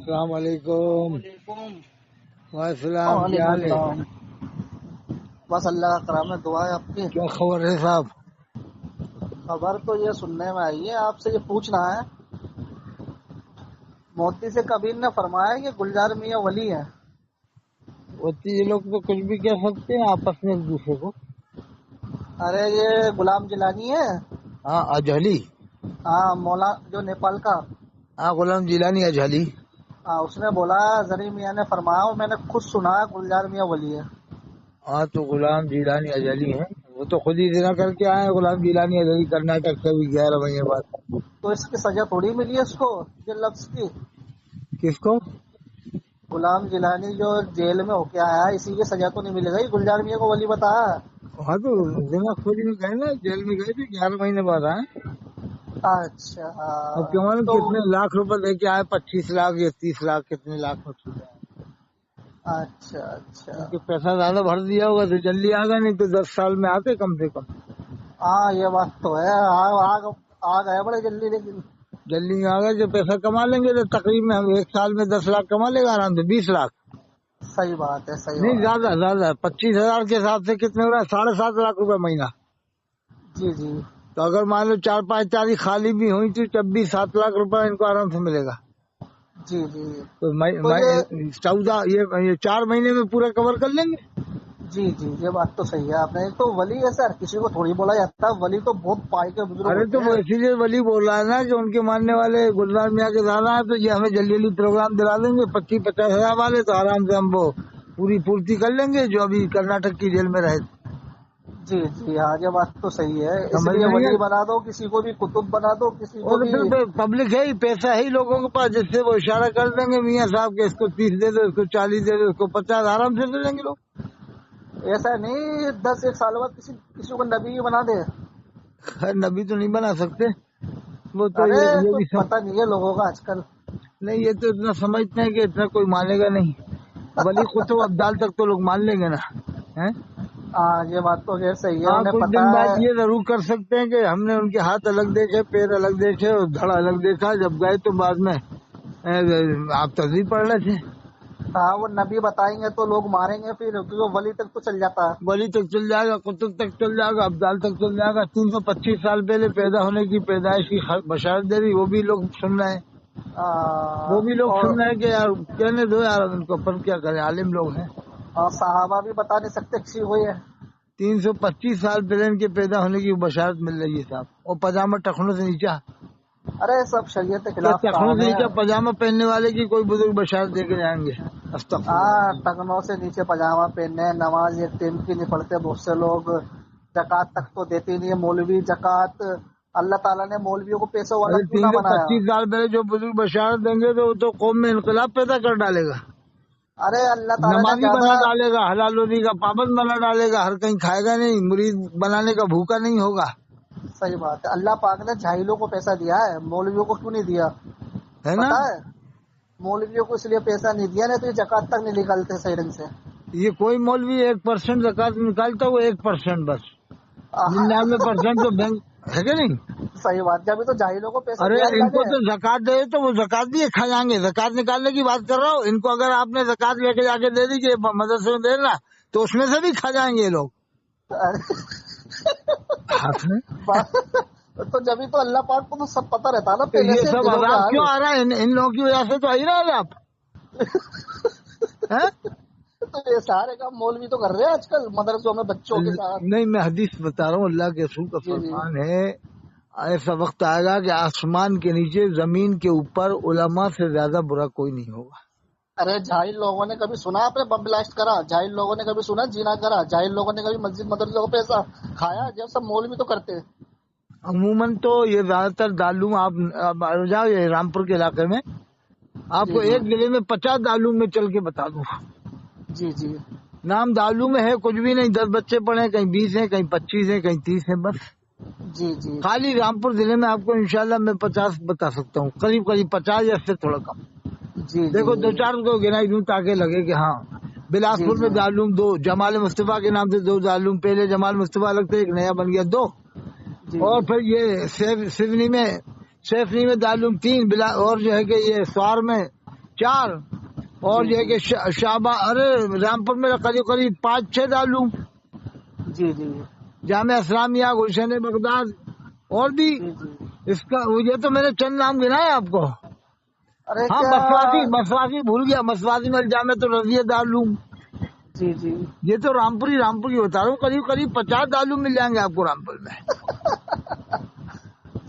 السلام علیکم. وعلیکم السلام. کیا حال ہے؟ بس اللہ کا کرم ہے، دعا ہے آپ کی. کیا خبر ہے صاحب؟ خبر تو یہ سننے میں آئی ہے، آپ سے یہ پوچھنا ہے، مودی سے کبیر نے فرمایا کہ گلزار میاں ولی ہے. یہ لوگ تو کچھ بھی کہہ سکتے ہیں آپس میں ایک دوسرے کو. ارے یہ غلام جیلانی ہے، ہاں اجہلی. ہاں مولا جو نیپال کا، ہاں غلام جیلانی اجہلی. ہاں اس نے بولا زری میاں نے فرمایا، اور میں نے خود سنا ہے گلزار میاں ولی ہے. ہاں تو غلام جیلانی اجہلی ہیں، وہ تو خود ہی زنا کر کے آئے. غلام جیلانی اجہلی کرناٹک سے بھی 11 مہینے بعد. تو اس کی سزا تھوڑی ملی ہے اس کو، یہ لفظ کی. کس کو؟ غلام جیلانی جو جیل میں ہو کے آیا ہے، اسی کی سزا تو نہیں ملے گا. گلزار میاں کو ولی بتایا. ہاں تو زنا خود میں گئے نا، جیل میں گئے تھے 11 مہینے بعد آئے. اچھا اب کیا معلوم تو کتنے لاکھ روپے لے کے آئے، 25 لاکھ یا 30 لاکھ، کتنے لاکھ میں چھوٹے آئے. اچھا اچھا ان کے پیسہ زیادہ بھر دیا ہوگا تو جلدی آ گئے، نہیں تو 10 سال میں آتے کم سے کم. ہاں یہ بات تو ہے، آ گئے بڑے جلدی، لیکن جلدی میں آ گئے. جو پیسہ کما لیں گے تو تقریباً ہم 1 سال میں 10 لاکھ کما لے گا آرام سے. 20 لاکھ صحیح بات ہے، صحیح نہیں، بات زیادہ ہے. زیادہ 25,000 کے حساب سے کتنے ہو رہا ہے؟ 7.5 لاکھ روپے مہینہ. جی جی تو اگر مان لو 4-5 تاریخ خالی بھی ہوئی تو 26-7 لاکھ روپے ان کو آرام سے ملے گا. جی جی تو تو یہ 14 یہ 4 مہینے میں پورا کور کر لیں گے. جی جی یہ بات تو صحیح ہے آپ نے. تو ولی ہے سر، کسی کو تھوڑی بولا جاتا ہے ولی، تو بہت پائی کے بزرگ ارے تو ہوتے وہ ہیں. اسی لیے ولی بول رہا ہے نا کہ ان کے ماننے والے گلزار میاں کے زیادہ ہیں، تو یہ ہمیں جلدی جلدی پروگرام دلا دیں گے 25-50 ہزار والے، تو آرام سے ہم وہ پوری پورتی کر لیں گے جو ابھی کرناٹک کی جیل میں رہے. جی جی ہاں یہ بات تو صحیح ہے. اس سمجھ لیے رہے ہیں؟ ولی بنا دو، کسی کو بھی قطب بنا دو، کسی کو اور بھی. پھر پبلک ہے ہی، پیسہ ہے ہی لوگوں کے پاس، جس سے وہ اشارہ کر دیں گے میاں صاحب کہ اس کو 30 دے دو، اس کو 40 دے دو، اس کو 50، آرام سے دے دیں گے لوگ. ایسا نہیں 10-1 سال بعد کسی کو نبی بنا دے. خیر نبی تو نہیں بنا سکتے، وہ تو ارے یہ تو بھی پتہ نہیں ہے لوگوں کا آج کل. نہیں، یہ تو اتنا سمجھتے ہیں کہ اتنا کوئی مانے گا نہیں. ولی قطب ابدال تک تو لوگ مان لیں گے نا. ہاں یہ بات تو خیر صحیح ہے، ہاں انہیں کچھ پتا دن بعد ہے. یہ ضرور کر سکتے ہیں کہ ہم نے ان کے ہاتھ الگ دیکھے، پیر الگ دیکھے اور دھڑ الگ دیکھا. جب گئے تو بعد میں آپ تہذیب پڑھ رہے تھے. ہاں وہ نبی بتائیں گے تو لوگ ماریں گے، پھر وہ ولی تک تو چل جاتا ہے. ولی تک چل جائے گا، قطب تک چل جائے گا، ابدال تک چل جائے گا. 325 سال پہلے پیدا ہونے کی، پیدائش کی بشارت دے رہی، وہ بھی لوگ سن رہے ہیں. وہ بھی لوگ اور سن رہے ہیں کہ یار کہنے دو یار ان کو، پر کیا کریں، عالم لوگ ہیں. صحابہ بھی بتا نہیں سکتے کسی کو یہ. 325 سال پہلے ان کے پیدا ہونے کی بشارت مل رہی ہے صاحب. اور پاجامہ ٹخنوں سے نیچا، ارے سب شریعت کے کیا خلاف ٹخنوں کام سے ہے. نیچا پاجامہ پہننے والے کی کوئی بزرگ بشارت دے کے جائیں گے؟ ہاں ٹکنوں سے نیچے پاجامہ پہننے، نماز ایک ٹائم کی نہیں پڑھتے بہت سے لوگ، زکوٰۃ تک تو دیتے نہیں ہے مولوی. زکوٰۃ اللہ تعالیٰ نے مولویوں کو پیسوں والا ارے کیوں نہ بنایا؟ 325 سال پہلے جو بزرگ بشارت دیں گے تو وہ تو قوم میں انقلاب پیدا کر ڈالے گا. ارے اللہ تعالیٰ نے نمازی زیادہ. بنا ڈالے گا، حلال روزی کا پابند بنا ڈالے گا، ہر کہیں کھائے گا نہیں، مرید بنانے کا بھوکا نہیں ہوگا. صحیح بات ہے. اللہ پاک نے جاہلوں کو پیسہ دیا ہے، مولویوں کو کیوں نہیں دیا؟ ہے نا؟ پتا ہے مولویوں کو اس لیے پیسہ نہیں دیا، نہیں تو یہ زکوٰۃ تک نہیں نکالتے صحیح ڈھنگ سے. یہ کوئی مولوی 1% زکوٰۃ نکالتا، وہ 1% بس. 99% تو بینک ہے کہ نہیں. صحیح بات. جب تو جاہلوں کو پیسہ ارے دیا ان اللہ کو نے. تو زکوٰۃ دے تو وہ زکوٰۃ بھی کھا جائیں گے. زکوٰۃ نکالنے کی بات کر رہا ہوں. ان کو اگر آپ نے زکوٰۃ لے کے جا کے دے دیجیے مدرسے میں دینا، تو اس میں سے بھی کھا جائیں گے یہ لوگ. ہاتھ میں تو جبھی تو اللہ پاک کو تو سب پتہ رہتا نا تو پہلے یہ سے سب دلوں کے عذاب حال. کیوں آ رہا ہے؟ ان لوگوں کی وجہ سے تو آ ہی رہا ہے آپ. تو یہ سارے کام مولوی تو کر رہے ہیں آج کل مدرسوں میں بچوں کے ساتھ. نہیں، میں حدیث بتا رہا ہوں، اللہ کے رسول کا جی جی فرمان ہے ایسا وقت آئے گا کہ آسمان کے نیچے، زمین کے اوپر علماء سے زیادہ برا کوئی نہیں ہوگا. ارے جاہل لوگوں نے کبھی سنا آپ نے بم بلاسٹ کرا؟ جاہل لوگوں نے کبھی سنا جینا کرا؟ جاہل لوگوں نے کبھی مسجد مدرسے کو پیسہ کھایا؟ جب سب مولوی تو کرتے. عموماً تو یہ زیادہ تر دارالعلوم، آپ جاؤ یہ رامپور کے علاقے میں، آپ جی کو جی ایک ضلع میں 50 دارالعلوم میں چل کے بتا دوں. جی جی نام دارالعلوم میں ہے کچھ بھی نہیں، 10 بچے پڑھے، کہیں 20 ہیں، کہیں 25 ہیں، کہیں 30 ہیں بس. جی جی خالی رامپور ضلع میں آپ کو انشاءاللہ میں 50 بتا سکتا ہوں، قریب 50 یا اس سے تھوڑا کم. جی دیکھو 2-4 کو گنائی دوں تاکہ لگے کہ ہاں. بلاسپور میں دارالعلوم 2، جمال مصطفیٰ کے نام سے 2 دارالعلوم، پہلے جمال مصطفیٰ الگ تھے، ایک نیا بن گیا 2. جی اور پھر یہ سیفنی میں دارالعلوم 3، اور جو ہے کہ یہ سوار میں 4 اور یہ کہ شابا ارے رامپور میں قریب قریب 5-6 دارالعلوم، جی جی جامعہ اسلامیہ، گلشن بغداد اور بھی جی جی۔ اس کا یہ تو میں نے چند نام گنائے آپ کو۔ ارے ہاں کیا، مسواکی بھول گیا، مسواکی میں جامعہ تو رضیہ دارالعلوم، جی جی یہ تو رامپور ہی بتا رہا ہوں، قریب قریب 50 دارالعلوم مل جائیں گے آپ کو رامپور میں۔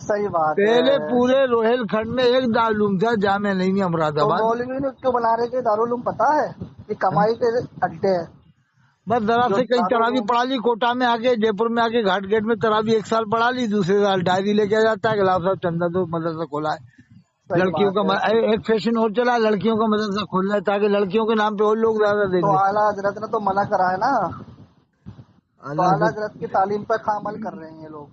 صحیح بات ہے۔ پہلے پورے روہیل کھنڈ میں ایک دارالعلوم تھا، جامعہ نہیں امراض تو آباد۔ مولوی نے کیوں بنا رہے کہ دارالعلوم پتہ ہے یہ کمائی کے اڈے ہیں؟ بس ذرا جو سے کئی تراوی دارالعلوم، پڑھا لی، کوٹا میں آ کے، جے پور میں آ کے گھاٹ گیٹ میں تراوی 1 سال پڑھا لی، دوسرے سال ڈائری لے کے آ جاتا ہے کہ لاؤ صاحب چندہ دو، مدرسہ کھولا ہے۔ صحیح لڑکیوں بات کا ہے۔ ایک فیشن اور چلا، لڑکیوں کا مدرسہ کھولنا ہے تاکہ لڑکیوں کے نام پہ اور لوگ زیادہ دیں تو گے۔ اعلیٰ حضرت نے تو منع کرا ہے نا، تو اللہ اعلیٰ سے حضرت کی تعلیم پر عمل کر رہے ہیں یہ لوگ۔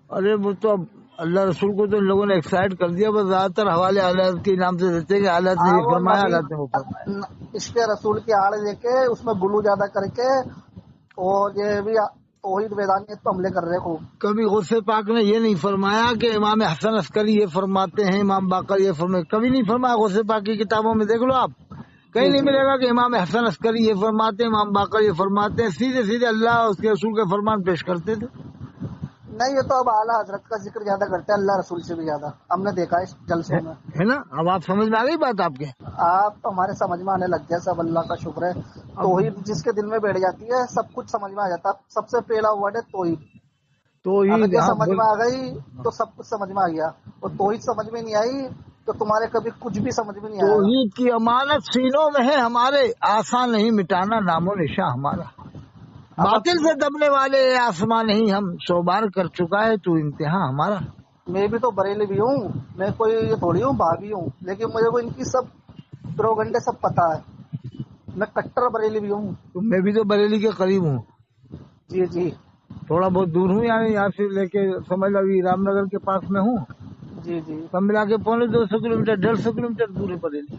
ارے وہ تو اب اللہ رسول کو تو ان لوگوں نے ایکسائڈ کر دیا، بس زیادہ تر حوالے حالات کے نام سے دیتے ہیں کہ حالات نے ہاں یہ وہ فرمایا، نبی حالات نے وہ فرمایا۔ اس کے رسول کی آڑ لے کے اس میں گلو زیادہ کر کے، اور یہ بھی توحید ویدانیت پہ حملے کر رہے خوب۔ کبھی غوث پاک نے یہ نہیں فرمایا کہ امام حسن عسکری یہ فرماتے ہیں، امام باقر یہ فرماتے، کبھی نہیں فرمایا۔ غوث پاک کی کتابوں میں دیکھ لو آپ، کہیں نہیں ملے گا کہ امام حسن عسکری یہ فرماتے ہیں، امام باقر یہ فرماتے ہیں۔ سیدھے سیدھے اللہ اور اس کے رسول کے فرمان پیش کرتے تھے۔ نہیں، یہ تو اب اعلیٰ حضرت کا ذکر زیادہ کرتے ہیں، اللہ رسول سے بھی زیادہ، ہم نے دیکھا ہے اس جلسوں میں۔ ہے نا؟ اب آپ سمجھ میں آ گئی بات آپ کے؟ آپ تو ہمارے سمجھ میں آنے لگ گیا، سب اللہ کا شکر ہے۔ توحید جس کے دل میں بیٹھ جاتی ہے سب کچھ سمجھ میں آ جاتا ہے۔ سب سے پہلا ورڈ ہے توحید، تو اگر یہ یہ سمجھ میں آ گئی تو سب کچھ سمجھ میں آ گیا، اور توحید سمجھ میں نہیں آئی تو تمہارے کبھی کچھ بھی سمجھ میں نہیں آئے گا۔ توحید کی امانت سینوں میں ہے ہمارے، آسان نہیں مٹانا نام و نشاں ہمارا۔ باطل سے دبنے والے آسمان نہیں ہم، 100 بار کر چکا ہے تو امتحان ہمارا۔ میں بھی تو بریلی بھی ہوں، میں کوئی یہ تھوڑی ہوں بھابی ہوں، لیکن مجھے کو ان کی سب پروگنڈے سب پتا ہے، میں کٹر بریلی بھی ہوں۔ تو میں بھی تو بریلی کے قریب ہوں، جی جی تھوڑا بہت دور ہوں، یعنی یہاں سے لے کے سمجھ لو رام نگر کے پاس میں ہوں، جی جی سب ملا کے 250 کلومیٹر 150 کلومیٹر دور ہے بریلی۔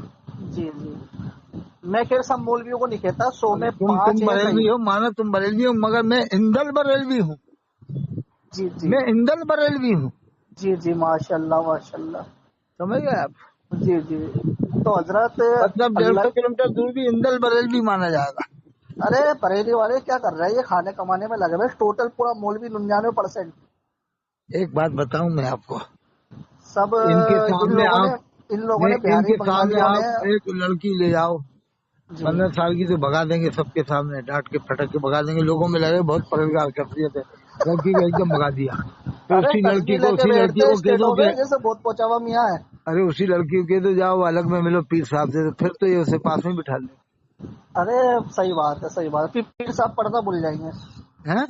جی جی۔ میں خیر سب مولویوں کو نہیں کہتا، 100 میں تم 5 ہے بریلوی صحیح۔ ہو، مانا تم بریلوی ہو، مگر میں اندل بریلوی ہوں، جی جی میں اندل بریلوی ہوں، جی جی، ماشاء اللہ ماشاء اللہ۔ سمجھ گئے آپ؟ جی جی، تو حضرت مطلب 150 کلومیٹر دور بھی اندل بریلوی مانا جائے گا۔ ارے بریلی والے کیا کر رہے ہیں، یہ کھانے کمانے میں لگے ہوئے، ٹوٹل پورا مولوی 99%۔ ایک بات بتاؤں میں آپ کو، سب ان کے سامنے ان لوگوں نے ان بہاری کے سامنے بنگالیوں نے، آپ ایک لڑکی لے جاؤ، جی 15 سال کی تو بھگا دیں گے سب کے سامنے، ڈانٹ کے پھٹک کے بھگا دیں گے، لوگوں میں لگے بہت پرہیزگار شخصیت ہے، لڑکی کو ایک دم بھگا دیا۔ پھر ارے اسی لڑکی تصویر کو لے کے اسی لڑکی بیٹھتے کو کہہ دو اسٹیٹوں کہ میں جیسے بہت پہنچا ہوا میاں ہے۔ ارے اسی لڑکی کو کہہ دو جاؤ الگ میں ملو پیر صاحب سے، تو پھر تو یہ اسے پاس میں بٹھا لیں ارے صحیح بات ہے صحیح بات ہے، پھر پیر صاحب پردہ بھول جائیں گے، ہیں۔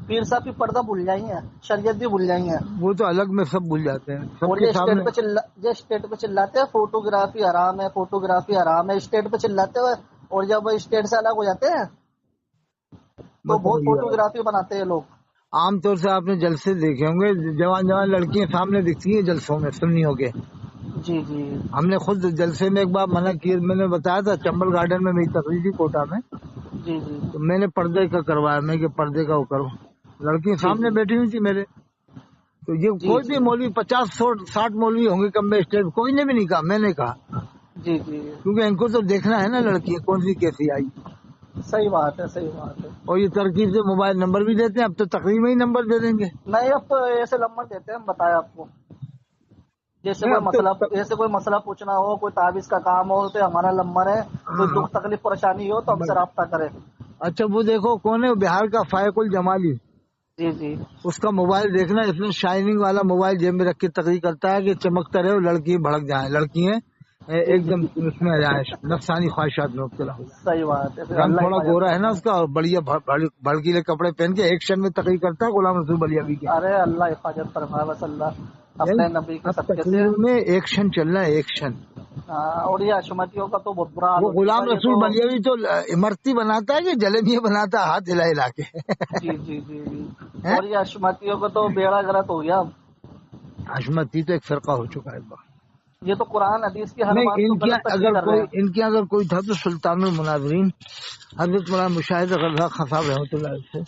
پیر صاحب بھی پردہ بھول جائیں گے، شریعت بھی بھول جائیں گے، وہ تو الگ میں سب بھول جاتے ہیں سب اور کے سامنے۔ یہ اسٹیٹ پہ چلاتے ہیں فوٹوگرافی حرام ہے، فوٹوگرافی حرام ہے، اسٹیٹ پہ چلاتے ہوئے، اور جب اسٹیٹ سے الگ ہو جاتے ہیں تو بہت فوٹوگرافی بناتے ہیں لوگ۔ عام طور سے آپ نے جلسے دیکھے ہوں گے، جوان جوان لڑکیاں سامنے دکھتی ہیں جلسوں میں سنیوں کے۔ جی جی ہم نے خود جلسے میں ایک بار منع کی، میں نے بتایا تھا چمبل گارڈن میں میری تقریر تھی کوٹا میں، جی جی تو میں نے پردے کا کروایا، میں کہ پردے کا وہ کرو، لڑکیاں سامنے بیٹھی ہوئی تھی میرے، تو یہ کوئی بھی مولوی 50-60 مولوی ہوں گے کم میں اسٹیج، کوئی نے بھی نہیں کہا، میں نے کہا، جی جی، کیونکہ ان کو تو دیکھنا ہے نا لڑکی کون سی کیسی آئی، صحیح بات ہے صحیح بات ہے۔ اور یہ ترکیب سے موبائل نمبر بھی دیتے ہیں، اب تو تقریر میں ہی نمبر دے دیں گے۔ نہیں اب تو ایسے نمبر دیتے ہیں، ہم بتایا آپ کو، جیسے کوئی مسئلہ پوچھنا ہو، کوئی تعویذ کا کام ہو تو ہمارا نمبر ہے، کوئی دکھ تکلیف پریشانی ہو تو ہم سے رابطہ کرے۔ اچھا وہ دیکھو کون ہے بہار کا فائق الجمالی، جی جی اس کا موبائل دیکھنا، اس میں شائننگ والا موبائل جیب میں رکھ کے تقریر کرتا ہے کہ چمکتا رہے اور لڑکی بھڑک جائیں، لڑکی ہیں ایک دم اس میں جائیں نفسانی خواہشات میں مبتلا ہو جائیں۔ صحیح بات ہے، رنگ تھوڑا گورا ہے نا اس کا، اور بڑھیا بھڑکیلے کپڑے پہن کے ایکشن میں تقریر کرتا ہے غلام رسول بلیاوی کے۔ ارے اللہ حفاظت فرمائے، بس اللہ اپنے نبی کے اب صدقے سے۔ تقریر میں ایکشن چل رہا ہے، ایکشن۔ اور یہ اشمتیوں کا تو بہت برا حال وہ ہو چکا غلام ہے، یہ رسول تو- بلیاوی تو امرتی بناتا ہے کہ جلیبیاں بناتا ہے ہاتھ ہلا ہلا کے۔ جی جی جی جی، اور یہ اشمتیوں کا تو بیڑا غلط ہو گیا اب۔ حشمتی تو ایک فرقہ ہو چکا ہے۔ یہ تو قرآن حدیث کی ہر نہیں بات کو ان کی غلط تفسیر کر رہے ہیں۔ ان کے اگر کوئی تھا تو سلطان المناظرین حضرت مولانا مشاہد غزہ خان صاحب رحمۃ اللہ علیہ سے،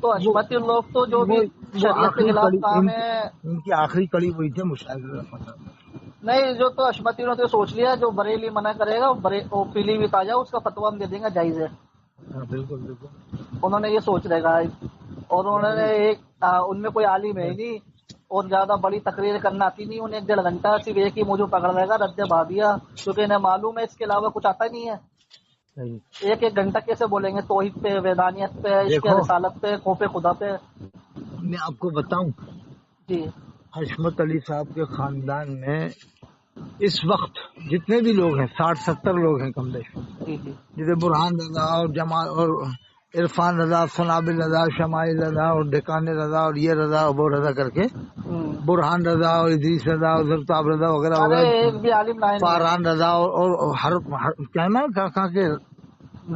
تو اشمتی لوگ تو جو بھی وہ شریعت کے آخری خلاف کڑی کام ہے، ان کی آخری کڑی وہی تھے مشاہد غزہ خان صاحب۔ نہیں جو تو اشمتی نے تو سوچ لیا جو بریلی منع کرے گا وہ پیلی بھی تازہ اس کا فتویٰ ہم دے دیں گے جائز ہے. بالکل بالکل. انہوں نے یہ سوچ رکھا ہے اور انہوں نے ان میں کوئی عالم ہے نہیں اور زیادہ بڑی تقریر کرنا آتی نہیں انہیں. 1.5 گھنٹہ صرف ایک ہی موضوع پکڑ رہے گا رد بھابیا کیونکہ انہیں معلوم ہے اس کے علاوہ کچھ آتا نہیں ہے. 1 گھنٹہ کیسے بولیں گے توحید پہ ویدانیت پہ عشق رسالت پہ خوف خدا پہ. میں آپ کو بتاؤں جی حشمت علی صاحب کے خاندان میں اس وقت جتنے بھی لوگ ہیں 60-70 لوگ ہیں کم بیش. جی جی جیسے برہان رضا اور جمال اور عرفان رضا ثنابل رضا شمائل رضا اور ڈکان رضا اور یہ رضا اور وہ رضا کر کے برہان رضا اور ادریس رضا اور زرتاب رضا وغیرہ ارے وغیرہ ایک بھی عالم لائن فاران رضا اور ہر کیا نا کہاں کے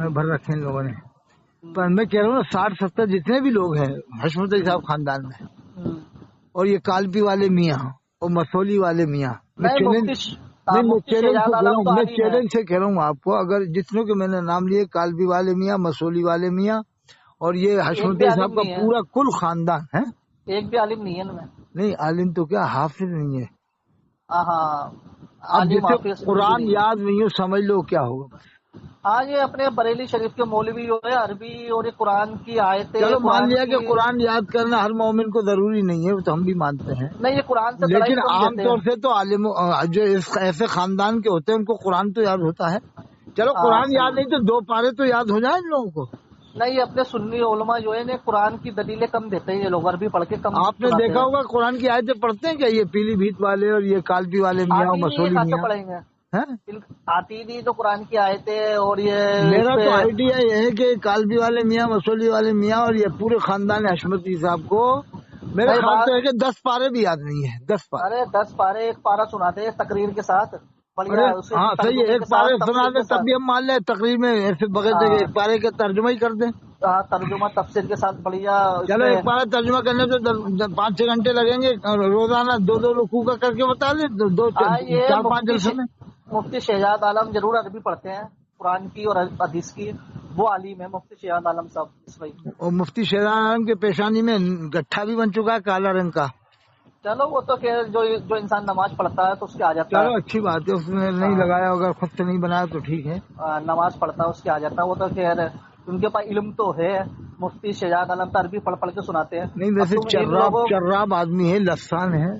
بھر رکھے ان لوگوں نے. پر میں کہہ رہا ہوں 60-70 جتنے بھی لوگ ہیں حشمت علی صاحب خاندان میں اور یہ کالپی والے میاں اور مسولی والے میاں میں چیلنج سے کہہ رہا ہوں آپ کو اگر جتنوں کے میں نے نام لیے کالپی والے میاں مسولی والے میاں اور یہ حشمت علی صاحب کا پورا کل خاندان ہے. ایک بھی عالم نہیں ہے ان میں. نہیں عالم تو کیا حافظ نہیں ہے. ہاں اب جیسے قرآن یاد نہیں ہو سمجھ لو کیا ہوگا. ہاں یہ اپنے بریلی شریف کے مولوی جو ہے عربی اور یہ قرآن کی آیتیں چلو مان لیا کہ قرآن یاد کرنا ہر مومن کو ضروری نہیں ہے وہ تو ہم بھی مانتے ہیں. نہیں یہ قرآن سے لیکن عام طور سے تو عالم جو ایسے خاندان کے ہوتے ہیں ان کو قرآن تو یاد ہوتا ہے. چلو قرآن یاد نہیں تو 2 پارے تو یاد ہو جائیں ان لوگوں کو. نہیں اپنے سنی علماء جو ہے قرآن کی دلیلیں کم دیتے ہیں یہ لوگ عربی پڑھ کے کم. آپ نے دیکھا ہوگا قرآن کی آیتیں پڑھتے ہیں کیا یہ پیلی بھیت والے اور یہ کالپی والے میاں اور مسولی میاں پڑھیں گے آتی نہیں تو قرآن کی آیتیں اور یہ. میرا تو آئیڈیا یہ ہے کہ کالپی والے میاں مسولی والے میاں اور یہ پورے خاندان حشمت علی صاحب کو میرے خیال سے ہے کہ 10 پارے بھی یاد نہیں ہے. 10 پارے. ارے 10 پارے ایک پارا سناتے تقریر کے ساتھ. ہاں صحیح ہے ایک پارے سنا دیں تب بھی ہم مان لیں تقریر میں ایسے بغیر ایک پارے کا ترجمہ ہی کر دیں. ترجمہ تفسیر کے ساتھ بڑھیا. چلو ایک پارا ترجمہ کرنے سے 5-6 گھنٹے لگیں گے. روزانہ 2 رکوع کا کر کے بتا دیں 4-5 جلسے میں. مفتی شہزاد عالم ضرور عربی پڑھتے ہیں قرآن کی اور حدیث کی. وہ عالم ہے مفتی شہزاد عالم صاحب. اور مفتی شہزاد عالم کے پیشانی میں گٹھا بھی بن چکا ہے کالا رنگ کا. چلو وہ تو خیر جو انسان نماز پڑھتا ہے تو اس کے آ جاتا ہے. چلو اچھی بات ہے اس نے نہیں لگایا اگر خود سے نہیں بنایا تو ٹھیک ہے. نماز پڑھتا ہے اس کے آ جاتا ہے وہ تو خیر ان کے پاس علم تو ہے. مفتی شہزاد عالم تو عربی پڑھ کے سناتے ہیں. نہیں ویسے چراب آدمی ہے لسان ہے.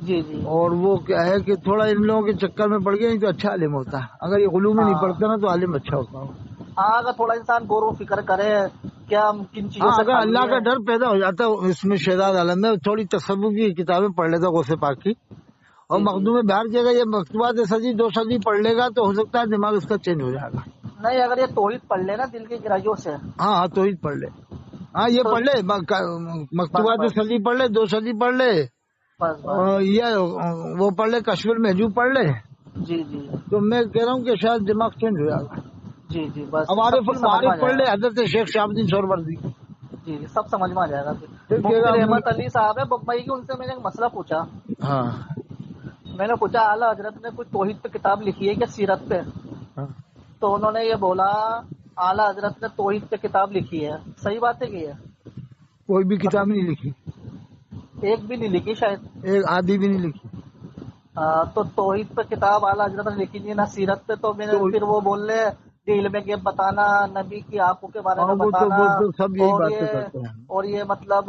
جی جی. اور وہ کیا ہے کہ تھوڑا ان لوگوں کے چکر میں پڑ گیا نہیں تو اچھا عالم ہوتا ہے. اگر یہ غلو میں نہیں پڑتا نا تو عالم اچھا ہوتا. ہاں اگر تھوڑا انسان غور و فکر کرے کیا کن چیزوں سے اگر اللہ کا ڈر پیدا ہو جاتا ہے اس میں شہزاد عالم میں تھوڑی تصوف کی کتابیں پڑھ لیتا غوث پاک کی اور مخدوم بہار کی اگر یہ مکتوبات صدی 2 صدی پڑھ لے گا تو ہو سکتا ہے دماغ اس کا چینج ہو جائے گا. نہیں اگر یہ توحید پڑھ لے نا دل کی گہرائیوں سے. ہاں توحید پڑھ لے. ہاں یہ پڑھ لے مکتوبات صدی پڑھ لے 2 صدی پڑھ لے یہ وہ پڑھ لے کشف المحجوب پڑھ لے. جی جی. تو میں کہہ رہا ہوں کہ شاید دماغ چینج ہو جائے گا. جی جی بس ہمارے پڑھ لے حضرت شیخ شہاب الدین سہروردی. جی سب سمجھ میں آ جائے گا. رحمت علی صاحب ہے بمبئی کی ان سے میں نے ایک مسئلہ پوچھا. ہاں میں نے پوچھا اعلیٰ حضرت نے کوئی توحید پہ کتاب لکھی ہے کیا سیرت پہ. تو انہوں نے یہ بولا اعلیٰ حضرت نے توحید پہ کتاب لکھی ہے. صحیح بات ہے کہ کوئی بھی کتاب نہیں لکھی. ایک بھی نہیں لکھی شاید. ایک آدھی بھی نہیں لکھی. تو توحید پہ کتاب اعلیٰ حضرت نے لکھی نہیں نہ سیرت پہ. تو میں نے پھر وہ بول رہے علم کے بتانا نبی کی آنکھوں کے بارے میں بتانا اور یہ مطلب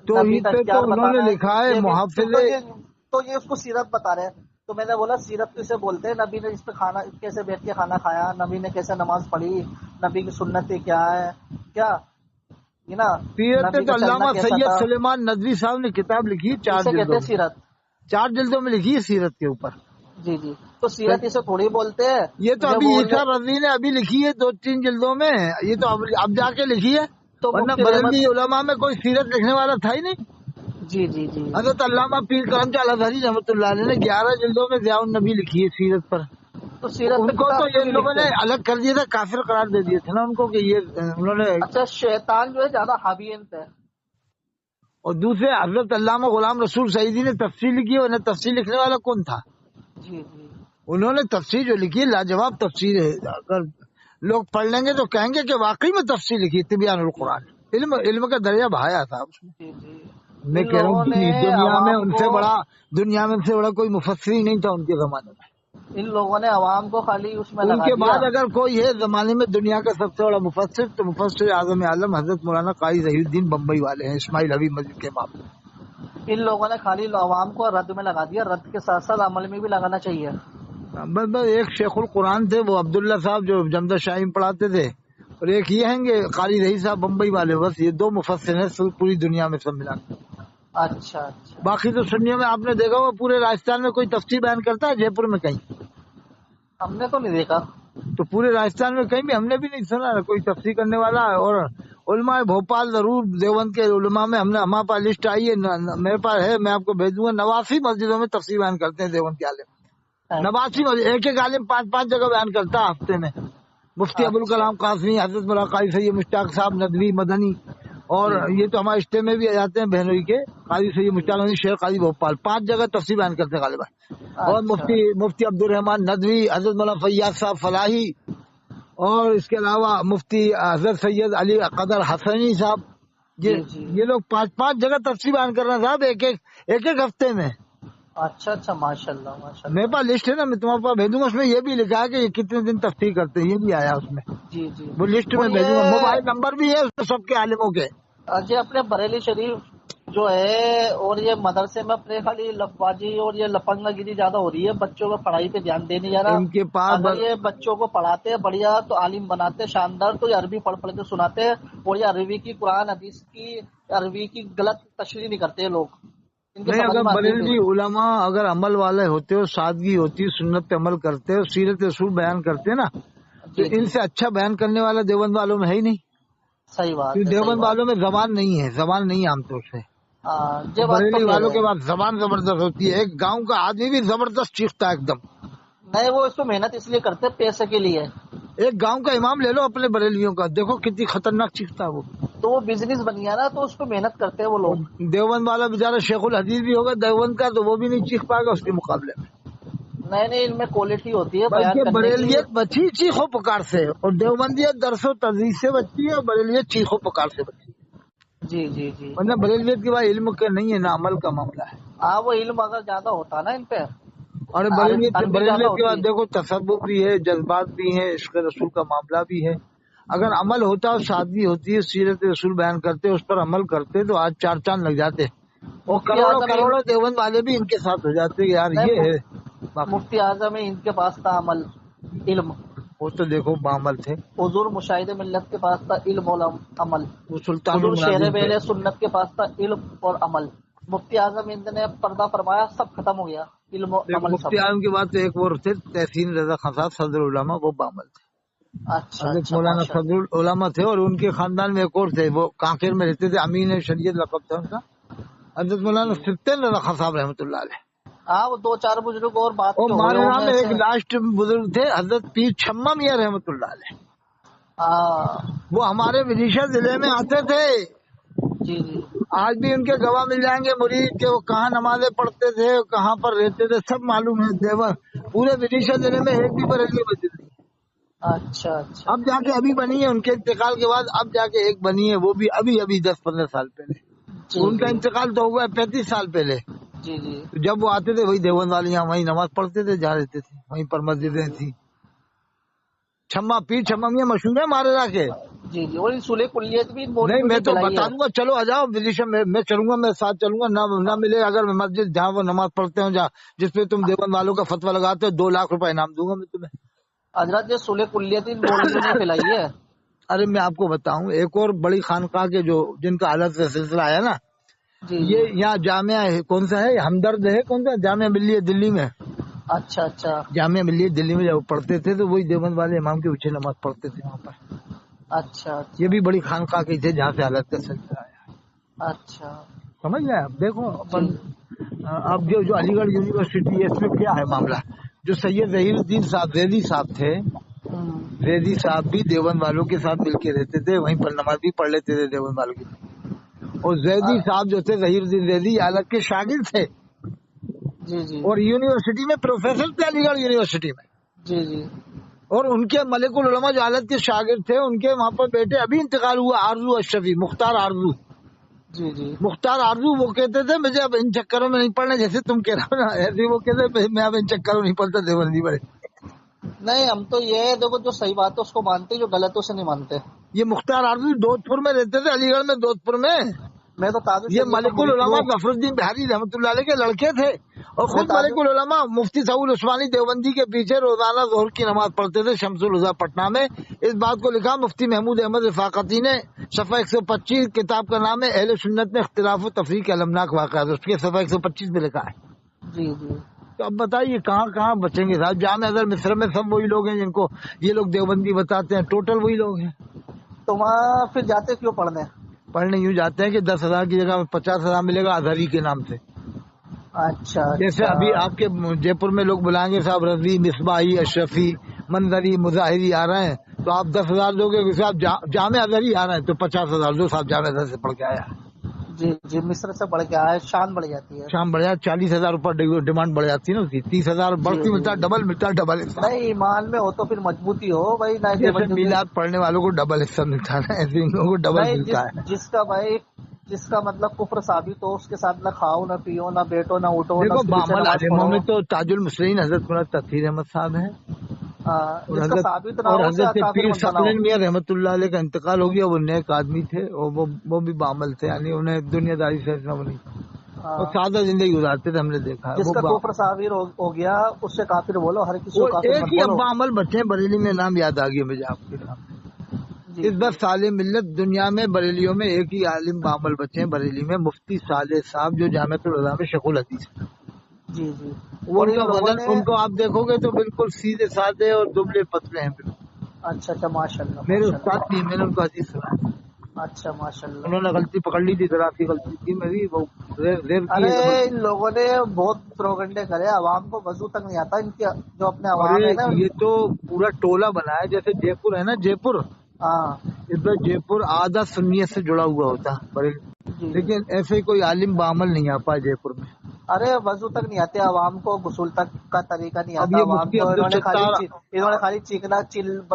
توحید پہ تو انہوں نے لکھا ہے محافظ. تو یہ اس کو سیرت بتا رہے ہیں. تو میں نے بولا سیرت کسے بولتے ہیں. نبی نے اس پہ کھانا کیسے بیٹھ کے کھانا کھایا نبی نے کیسے نماز پڑھی نبی کی سنتیں کیا ہے کیا یہ نا سیرت پہ. تو علامہ سید سلیمان ندوی صاحب نے کتاب لکھی 4 جلدوں سیرت 4 جلدوں میں لکھی ہے سیرت کے اوپر. جی جی. تو سیرت اسے تھوڑی بولتے ہیں. یہ تو ابھی عیسیٰ رضوی نے ابھی لکھی ہے 2-3 جلدوں میں. یہ تو اب جا کے لکھی ہے. تو بلندی علماء میں کوئی سیرت لکھنے والا تھا ہی نہیں. جی جی جی. حضرت علامہ پیر کرم چال ازہری رحمۃ اللہ علیہ نے 11 جلدوں میں ضیاء النبی لکھی ہے سیرت پر. تو سیرت ان کو تو یہ لوگوں نے الگ کر دیا تھا کافر قرار دے دیے تھے نا ان کو کہ یہ انہوں نے. اچھا شیطان جو ہے زیادہ حاوی ہے. اور دوسرے حضرت علامہ غلام رسول سعیدی نے تفسیر لکھی ہے. انہیں تفسیر لکھنے والا کون تھا. جی جی. انہوں نے تفسیر جو لکھی ہے لاجواب تفسیر ہے. اگر لوگ پڑھ لیں گے تو کہیں گے کہ واقعی میں تفسیر لکھی تبیان القرآن. علم کا درجہ بڑھایا تھا اس میں. میں ان کہہ رہا لوگوں ہوں نے دنیا میں عوام ان سے کو بڑا کوئی مفسر ہی نہیں تھا ان کے زمانے میں. ان لوگوں نے عوام کو خالی اس میں ان لگا کے دیا. بعد اگر کوئی ہے زمانے میں دنیا کا سب سے بڑا مفسر تو مفسر اعظم عالم حضرت مولانا قاری ظہیر الدین بمبئی والے ہیں، اسماعیل حبیب مسجد کے امام. ان لوگوں نے خالی عوام کو رد میں لگا دیا، رد کے ساتھ ساتھ عمل میں بھی لگانا چاہیے. بس ایک شیخ القرآن تھے وہ عبداللہ صاحب جو جمدہ شاہی میں پڑھاتے تھے، اور ایک یہ ہیں گے قاری ظہیر صاحب بمبئی والے. بس یہ دو مفسر ہیں پوری دنیا میں سب ملا کے. اچھا اچھا. باقی تو سنیوں میں آپ نے دیکھا وہ پورے راجستھان میں کوئی تفسیر بیان کرتا ہے جے پور میں کہیں؟ ہم نے تو نہیں دیکھا. تو پورے راجستھان میں کہیں بھی ہم نے بھی نہیں سنا کوئی تفسیر کرنے والا. اور علماء بھوپال ضرور دیوبند کے علماء میں ہمارے پاس لسٹ آئی ہے، میرے پاس ہے، میں آپ کو بھیج دوں گا. 89 مسجدوں میں تفسیر بیان کرتے ہیں دیوبند کے عالم. 89 مسجد، ایک عالم 5 جگہ بیان کرتا ہے ہفتے میں. مفتی ابوالکلام قاسمی، حضرت مولانا قاری سید مشتاق صاحب ندوی مدنی، اور یہ تو ہمارے اسٹے میں بھی آ جاتے ہیں بہنوئی کے قاری سید مشتاق ندوی شیخ قاری بھوپال. 5 جگہ تفسیر بیان کرتے ہیں غالباً. اور مفتی عبد الرحمان ندوی، حضرت مولانا فیاض صاحب فلاحی، اور اس کے علاوہ مفتی حضرت سید علی قدر حسنی صاحب. یہ لوگ 5 جگہ تفسیر بیان کر رہے ہیں صاحب ایک ہفتے میں. اچھا اچھا، ماشاء اللہ ماشاء میرے اللہ. پاس لسٹ ہے نا، میں تمہارے پاس بھیجوں گا. اس میں یہ بھی لکھا ہے کہ یہ کتنے دن تفسیر کرتے ہیں، یہ بھی آیا اس میں. جی جی. وہ لسٹ اور میں بھیجوں گا، موبائل نمبر بھی ہے اس میں سب کے عالموں کے. یہ اپنے بریلی شریف جو ہے اور یہ مدرسے میں اپنے خالی لفبازی اور یہ لپنگا گیری زیادہ ہو رہی ہے، بچوں کو پڑھائی پہ دھیان دے نہیں جا رہا. ان کے پاس اگر یہ بچوں کو پڑھاتے بڑھیا تو عالم بناتے شاندار، تو یہ عربی پڑھ پڑھ کے سناتے، اور یہ عربی کی قرآن حدیث کی عربی کی غلط تشریح نہیں کرتے لوگ. ان کے نہیں، سمجھ اگر میں آتی ہے بریلوی علماء اگر عمل والے ہوتے اور سادگی ہوتی، سنت پہ عمل کرتے اور سیرت رسول بیان کرتے نا، تو ان سے اچھا بیان کرنے والا دیوبند والوں میں ہے ہی نہیں. صحیح بات ہے. دیوبند والوں میں زبان نہیں ہے، زبان نہیں عام طور سے. بریلی والوں کے بعد زبان زبردست ہوتی ہے. ایک گاؤں کا آدمی بھی زبردست چیختا ہے ایک دم. نہیں، وہ اس کو محنت اس لیے کرتے پیسے کے لیے. ایک گاؤں کا امام لے لو اپنے بریلیوں کا، دیکھو کتنی خطرناک چیختا ہے وہ. تو وہ بزنس بن گیا نا، تو اس کو محنت کرتے ہیں وہ لوگ. دیوبند والا بیچارہ شیخ الحدیث بھی ہوگا دیوبند کا تو وہ بھی نہیں چیخ پائے گا اس کے مقابلے میں. نہیں، ان میں کوالٹی ہوتی ہے بیان بلکہ کرنے کی. بریلیت بچی چیخو پکار سے، اور دیوبندیت درس و تدریس سے بچتی ہے، اور بریلیت چیخو پکار سے بچتی ہے. جی جی جی. ورنہ بریلیت کے بعد علم کا نہیں ہے، نہ عمل کا معاملہ ہے. ہاں، وہ علم اگر زیادہ ہوتا نا ان پہ. اور عربی زیادہ بریلیت کے بعد ہوتی. دیکھو تصوف بھی ہے، جذبات بھی ہیں، عشق رسول کا معاملہ بھی ہے. اگر عمل ہوتا اور سادگی ہوتی ہے، سیرت رسول بیان کرتے، اس پر عمل کرتے تو آج 4 چاند لگ جاتے، اور کروڑوں دیوبند والے بھی ان کے ساتھ ہو جاتے. یار یہ ہے مفتی اعظم ان کے پاس تھا عمل علم. وہ تو دیکھو بعمل تھے. حضور مشاہد ملت کے پاس تھا علم اور عمل. وہ سلطان حضور شیر المناظر تھے. بیل سنت کے پاس تھا علم اور عمل. مفتی اعظم ہند نے پردہ فرمایا، سب ختم ہو گیا، علم و عمل. مفتی اعظم کے بعد تو ایک اور تھے تحسین رضا خان صاحب صدر العلماء، وہ بعمل تھے. اچھا حضرت اچھا، مولانا ماشاء صدر العلماء تھے، اور ان کے خاندان میں ایک اور تھے، وہ کانکیر میں رہتے تھے، امین شریعت لقب تھا ان کا، حضرت مولانا سبطین رضا خان صاحب رحمۃ اللہ علیہ. ہاں، وہ 2-4 بزرگ اور بات اور کے ہوئے مارینا ہوں میں گے ایک ایسے. لاسٹ بزرگ تھے حضرت پیر چھما میاں رحمۃ اللہ علیہ. وہ ہمارے ودیشا ضلع میں آتے تھے. جی جی. آج بھی ان کے گواہ مل جائیں گے مرید کہ وہ کہاں نمازیں پڑھتے تھے، کہاں پر رہتے تھے، سب معلوم ہے. پورے ودیشا ضلع میں ایک بھی بریلی مسجد نہیں. اچھا اچھا. اب جا کے ابھی بنی ہے، ان کے انتقال کے بعد اب جا کے ایک بنی ہے، وہ بھی ابھی 10-15 سال پہلے. ان کا انتقال تو ہوا 35 سال پہلے. جی جی. جب وہ آتے تھے وہی دیوبند والے یہاں وہیں نماز پڑھتے تھے، جا رہتے تھے، وہیں پر مسجدیں تھیں. چھما پیر چھما میاں مشہور ہے ہمارے علاقے. جی جی. اور سولہ کلیت بھی نہیں، میں تو بتا دوں گا، چلو آ جاؤ ودیشا میں چلوں گا، میں ساتھ چلوں گا. نہ ملے اگر میں مسجد جہاں وہ نماز پڑھتے ہوں، جس پہ تم دیوبند والوں کا فتویٰ لگاتے ہو، 2 لاکھ روپے انعام دوں گا میں تمہیں. حضرت یہ سولہ کلیت مولویوں نے پھیلائی ہے. ارے میں آپ کو بتاؤں، ایک اور بڑی خانقاہ کے جن کا حالت کا سلسلہ آیا نا، یہ یہاں جامعہ کون سا ہے، ہمدرد ہے، کون سا جامعہ ملیہ دلی میں. اچھا اچھا. جامعہ ملیہ دلی میں جب پڑھتے تھے تو وہی دیوبند والے امام کے پیچھے نماز پڑھتے تھے وہاں پر. اچھا. یہ بھی بڑی خانقاہ کی تھے جہاں سے حالت کا سلسلہ آیا. اچھا. سمجھ گئے آپ. دیکھو اب جو علی گڑھ یونیورسٹی ہے، اس میں کیا ہے معاملہ. جو سید ظہیر الدین صاحب ریزی صاحب تھے، ریزی صاحب بھی دیوبند والوں کے ساتھ مل کے رہتے تھے، وہیں پر نماز بھی پڑھ لیتے تھے دیوبند والوں کی. اور زیدی صاحب جو تھے ظہیر الدین ریزی حالت کے شاگرد تھے. جی جی. اور یونیورسٹی میں پروفیسر تھے علی گڑھ یونیورسٹی میں. جی جی. اور ان کے ملک العلماء جو حالت کے شاگرد تھے، ان کے وہاں پر بیٹے ابھی انتقال ہوا، آرزو اشرفی، مختار آرزو. جی جی مختار آرزو وہ کہتے تھے مجھے اب ان چکروں میں نہیں پڑنا، جیسے تم کہہ رہے ہو نا، ایسے وہ کہتے میں اب ان چکروں نہیں پڑتا دیوبندی بڑے. نہیں، ہم تو یہ دیکھو جو صحیح بات ہے اس کو مانتے، جو غلط ہے اسے نہیں مانتے. یہ مختار آرزو دودھ میں رہتے تھے، علی گڑھ میں دودھ میں. میں تو تاج یہ الشریعہ کا ملک مرید العلماء ہوں. ظفر الدین بہاری رحمۃ اللہ علیہ کے لڑکے تھے، اور میں خود تاج ملک العلماء مفتی سعود عثمانی دیوبندی کے پیچھے روزانہ ظہر کی نماز پڑھتے تھے شمس الہدا پٹنہ میں. اس بات کو لکھا مفتی محمود احمد رفاقتی نے، صفحہ 125، کتاب کا نام ہے اہل سنت میں اختلاف و تفریق کے المناک واقعات، اس کے صفحہ 125 میں لکھا ہے. جی جی. تو اب بتائیے کہاں کہاں بچیں گے صاحب. جامع ازہر مصر میں سب وہی لوگ ہیں جن کو یہ لوگ دیوبندی بتاتے ہیں، ٹوٹل وہی لوگ ہیں. تو وہاں پھر جاتے کیوں پڑھنے؟ پڑھنے یوں جاتے ہیں کہ 10,000 کی جگہ 50,000 ملے گا ازہری کے نام سے. اچھا جیسے اچھا. ابھی آپ کے جے پور میں لوگ بلائیں گے صاحب رضوی، مصباحی، اشرفی، منظری، مظاہری آ رہے ہیں، تو آپ 10,000 دو گے. آپ جامع ازہری آ رہے ہیں تو 50,000 دو صاحب جامع ازہر سے پڑھ کے آیا. جی جی. مصر سے پڑھ کے آئے، شان بڑھ جاتی ہے. شام بڑھ جائے 40,000 روپے ڈیمانڈ بڑھ جاتی ہے نا اس کی. 30,000 جی بڑھتی جی. ملتا ہے، ڈبل ملتا ہے، ڈبل حصہ. نہیں، ایمان میں ہو تو پھر مضبوطی ہو بھائی. نہ جیسے میلاد پڑھنے والوں کو ڈبل حصہ ملتا ہے، ایسے ان لوگوں کو ڈبل نہیں، ملتا ہے. جس کا بھائی جس کا مطلب کفر ثابت ہو، اس کے ساتھ نہ کھاؤ نہ پیو نہ بیٹو نہ اٹھو نہ دیکھو اس کے پیچھے بعمل نماز عالموں پڑھو. میں تو تاج المسلمین حضرت مولانا تطہیر احمد صاحب ہیں، اور جس کا حضرت ثابت نہ اور ہو اسے حضرت کافر پیر مت بناؤ. ثقلین میاں رحمۃ اللہ علیہ کا انتقال ہو گیا. وہ نیک آدمی تھے اور وہ بھی بعمل تھے، یعنی انہیں دنیا داری سے اتنا وہ نہیں، ہاں. اور سادہ زندگی گزارتے تھے، ہم نے دیکھا ہے. جس کا کفر ثابت ہو گیا اس سے کافر بولو، ہر کسی وہ کو کافر ایک مت ہی بولو. ابا عمل بچے ہیں بریلی میں، نام یاد آ گیا مجھے آپ کے سامنے. جی اس جی. بار صالح ملت دنیا میں بریلیوں میں ایک ہی عالم بعمل بچے ہیں بریلی میں، مفتی صالح صاحب، جو جامعۃ العلماء میں شیخ الحدیث. جی جی. وہ اور ان ان کا لوگوں وزن، نے ان کو آپ دیکھو گے تو بالکل سیدھے سادے اور دبلے پتلے ہیں بالکل. اچھا اچھا. ماشاء اللہ میرے ماشاء استاد اللہ. بھی ہیں، میں نے ان کو حدیث سنا ہے. اچھا ماشاء اللہ. انہوں نے غلطی پکڑ لی تھی، ذرا سی غلطی تھی میری، وہ زیر کی ارے ہے. ان لوگوں نے بہت پروگنڈے کرے، عوام کو وضو تک نہیں آتا ان کے، جو اپنے اور عوام ہے نا. یہ تو پورا ٹولہ بنا ہے، جیسے جے پور ہے نا، جے پور، ہاں. اس میں جے پور آدھا سنیت سے جڑا ہوا ہوتا ہے، جی. لیکن ایسے کوئی عالم بعمل نہیں آ پائے جے پور میں. ارے وضو تک نہیں آتے عوام کو، غسل تک کا طریقہ نہیں اب آتا یہ عوام مفتی کو. عبد الستار، خالی چیخنا،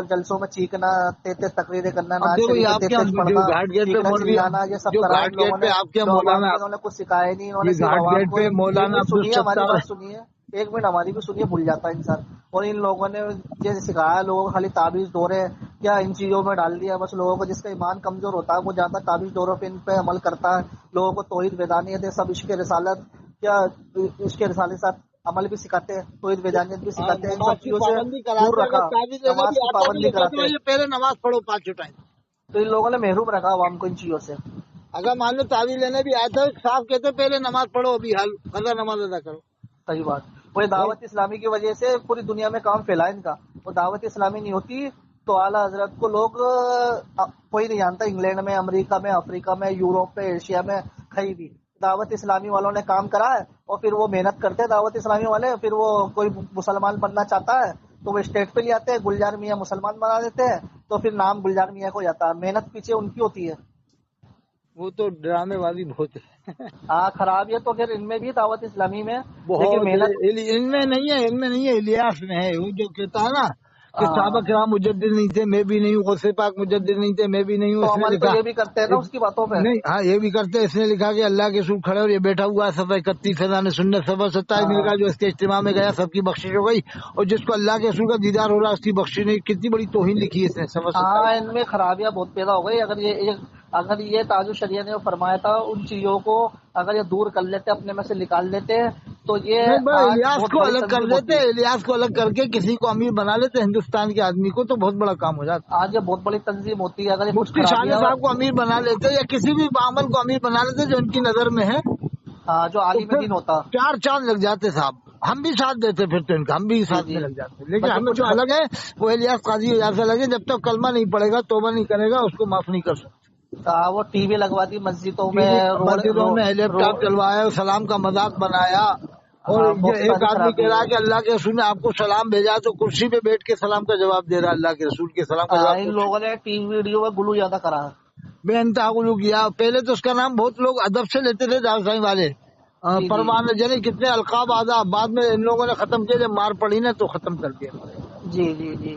جلسوں میں چیخنا، تیز تقریریں کرنا، اب ناز دیکھو یہ شریف آپ کے تیز جو پڑھنا، گھاٹ گیٹ پہ چیخنا مولوی، چلانا، یہ سب جو کرا گھاٹ ان گیٹ لوگوں پہ نے. آپ کے جو عوام مولانا، کو انہوں نے کچھ سکھایا نہیں، انہوں نے یہ صرف گھاٹ عوام گیٹ کو. پہ ایک مولانا منٹ عبد سنیے، ہماری الستار، بات سنیے، ایک منٹ ہماری بھی سنیے، بھول جاتا ہے انسان. اور ان لوگوں نے یہ سکھایا لوگوں کو، خالی تعویذ دورے کیا ان چیزوں میں ڈال دیا بس. لوگوں کو جس کا ایمان کمزور ہوتا ہے وہ زیادہ تعویذ دوروں پہ ان پہ عمل کرتا ہے. لوگوں کو توحید بیدانیت ہے، سب عشق رسالت، کیا عشق رسالت ساتھ عمل بھی سکھاتے ہیں، توحید بیدانیت بھی سکھاتے ہیں. ان نماز سب کی چیزوں سے پابندی دور کراتے، رکھا، اگر تعویذ لینا نماز بھی کی آتا بھی پابندی ہے کراتے تو ہیں. یہ پہلے نماز پڑھو 5 ٹائم. تو ان لوگوں نے محروم رکھا عوام کو ان چیزوں سے. اگر مان لو تعویذ لینے بھی آتا ہے صاحب کہتے پہلے نماز پڑھو، ابھی حل قضا نماز ادا کرو. صحیح بات. وہ دعوت اسلامی کی وجہ سے پوری دنیا میں کام پھیلا ان کا. وہ دعوت اسلامی نہیں ہوتی تو اعلیٰ حضرت کو لوگ کوئی نہیں جانتا، انگلینڈ میں، امریکہ میں، افریقہ میں، یوروپ میں، ایشیا میں کہیں بھی. دعوت اسلامی والوں نے کام کرا ہے، اور پھر وہ محنت کرتے ہیں دعوت اسلامی والے. پھر وہ کوئی مسلمان بننا چاہتا ہے تو وہ اسٹیٹ پہ لے آتے ہیں، گلزار میاں مسلمان بنا دیتے ہیں، تو پھر نام گلزار میاں کو جاتا ہے. محنت پیچھے ان کی ہوتی ہے. وہ تو ڈرامے والی بہت ہے. ہاں خرابی ہے تو پھر ان میں بھی دعوت اسلامی میں، لیکن بہت محنت. ان میں نہیں ہے، ان میں نہیں ہے، الیاس میں ہے. وہ جو کہتا ہے نا کہ ہاں. صحابہ کرام مجدد نہیں تھے، میں بھی نہیں ہوں، غوث پاک مجدد نہیں تھے، میں بھی نہیں ہوں. تو اس نے عمل تو لکھا یہ بھی کرتے ہیں نا اس کی باتوں پہ. نہیں، ہاں یہ بھی کرتے ہیں. اس نے لکھا کہ اللہ کے رسول کھڑے اور یہ بیٹھا ہوا ہے. صفحہ 31 فضان سنت، صفحہ 27 میں لکھا جو اس کے اجتماع میں گیا سب کی بخشش ہو گئی، اور جس کو اللہ کے رسول کا دیدار ہو رہا اس کی بخشش نہیں. کتنی بڑی توہین لکھی ہے اس نے صفحہ 27. ہاں ان میں خرابیاں بہت پیدا ہو گئی. اگر یہ تاج الشریعہ نے فرمایا تھا ان چیزوں کو اگر یہ دور کر لیتے، اپنے میں سے نکال لیتے، تو یہ نہیں بھائی، آج الیاس بہت کو بڑی الگ کر تنظیم دیتے، ہوتی. الیاس کو الگ کر کے کسی کو امیر بنا لیتے ہندوستان کے آدمی کو، تو بہت بڑا کام ہو جاتا. آج یہ بہت بڑی تنظیم ہوتی ہے. اگر یہ کچھ مفتی صالح خرابیاں صاحب کو امیر بنا لیتے یا کسی بھی بعمل کو امیر بنا لیتے جو ان کی نظر میں ہے، جو تو عالم پھر دین ہوتا. 4 چاند لگ جاتے صاحب. ہم بھی ساتھ دیتے پھر تو ان کا، ہم بھی جی ساتھ جی. میں لگ جاتے. لیکن بلکہ ہمیں کچھ جو الگ ہے وہ الیاس قاضی اجاز سے لگے، جب تک کلمہ نہیں پڑے گا، توبہ نہیں کرے گا، اس کو معاف نہیں کر سکتے. وہ ٹی وی لگوا دی مسجدوں ٹی میں، وی مسجدوں میں لیپ ٹاپ چلوایا، سلام کا مذاق بنایا. اور بہت ایک ساری آدمی کہہ خرابی رہا ہے. ہے کہ اللہ کے رسول نے آپ کو سلام بھیجا تو کرسی پہ بیٹھ کے سلام کا جواب دے رہا ہے. اللہ کے رسول کے سلام کا جواب ان کرسی لوگوں نے ٹی وی ویڈیو میں گلو زیادہ کرا. بے انتہا غلو کیا. پہلے تو اس کا نام بہت لوگ ادب سے لیتے تھے دارسائی والے، جی جی پروان جنی کتنے القاب آداب. بعد میں ان لوگوں نے ختم کیا، جب مار پڑی نا تو ختم کر دیا. جی جی جی.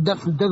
10